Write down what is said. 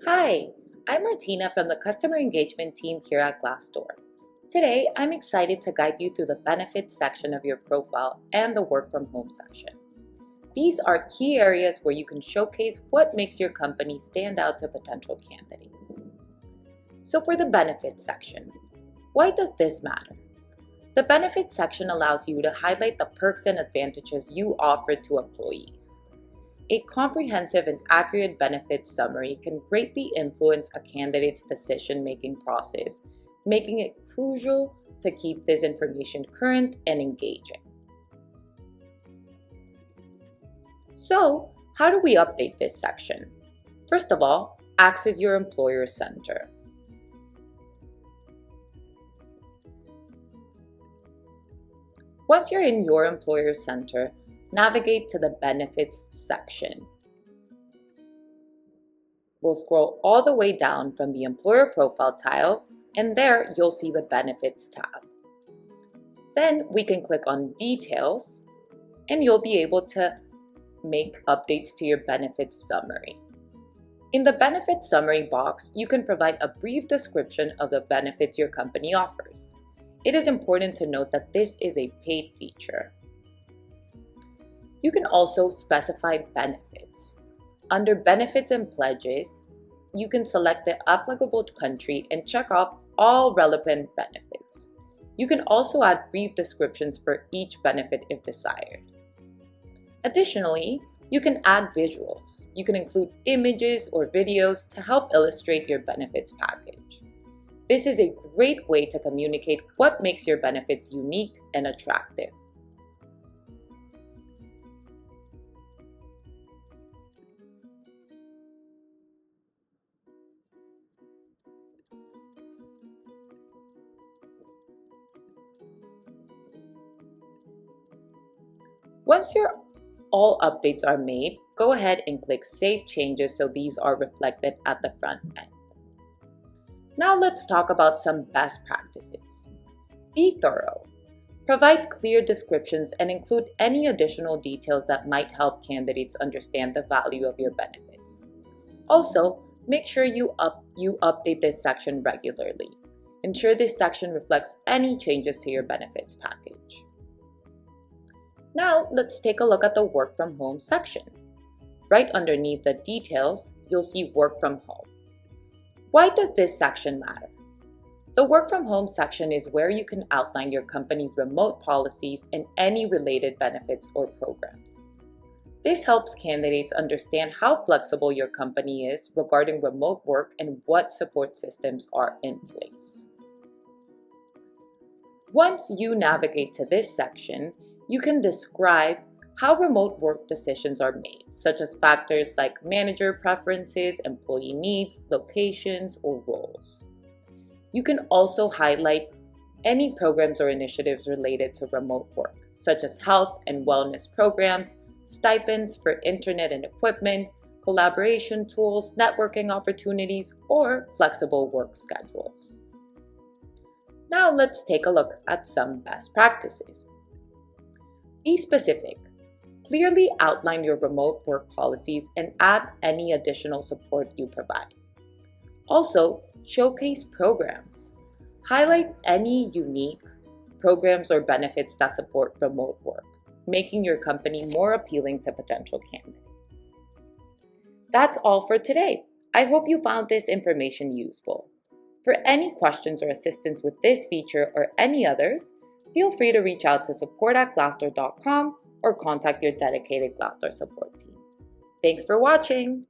Hi, I'm Martina from the Customer Engagement team here at Glassdoor. Today, I'm excited to guide you through the benefits section of your profile and the work from home section. These are key areas where you can showcase what makes your company stand out to potential candidates. So for the benefits section, why does this matter? The benefits section allows you to highlight the perks and advantages you offer to employees. A comprehensive and accurate benefits summary can greatly influence a candidate's decision-making process, making it crucial to keep this information current and engaging. So, how do we update this section? First of all, access your employer center. Once you're in your employer center, navigate to the Benefits section. We'll scroll all the way down from the Employer Profile tile, and there you'll see the Benefits tab. Then we can click on Details, and you'll be able to make updates to your benefits summary. In the Benefits Summary box, you can provide a brief description of the benefits your company offers. It is important to note that this is a paid feature. You can also specify benefits. Under Benefits and Pledges, you can select the applicable country and check off all relevant benefits. You can also add brief descriptions for each benefit if desired. Additionally, you can add visuals. You can include images or videos to help illustrate your benefits package. This is a great way to communicate what makes your benefits unique and attractive. Once all updates are made, go ahead and click Save Changes so these are reflected at the front end. Now let's talk about some best practices. Be thorough. Provide clear descriptions and include any additional details that might help candidates understand the value of your benefits. Also, make sure you update this section regularly. Ensure this section reflects any changes to your benefits package. Now, let's take a look at the Work from Home section. Right underneath the details, you'll see Work from Home. Why does this section matter? The Work from Home section is where you can outline your company's remote policies and any related benefits or programs. This helps candidates understand how flexible your company is regarding remote work and what support systems are in place. Once you navigate to this section, you can describe how remote work decisions are made, such as factors like manager preferences, employee needs, locations, or roles. You can also highlight any programs or initiatives related to remote work, such as health and wellness programs, stipends for internet and equipment, collaboration tools, networking opportunities, or flexible work schedules. Now let's take a look at some best practices. Be specific. Clearly outline your remote work policies and add any additional support you provide. Also, showcase programs. Highlight any unique programs or benefits that support remote work, making your company more appealing to potential candidates. That's all for today. I hope you found this information useful. For any questions or assistance with this feature or any others, feel free to reach out to support@glassdoor.com or contact your dedicated Glassdoor support team. Thanks for watching!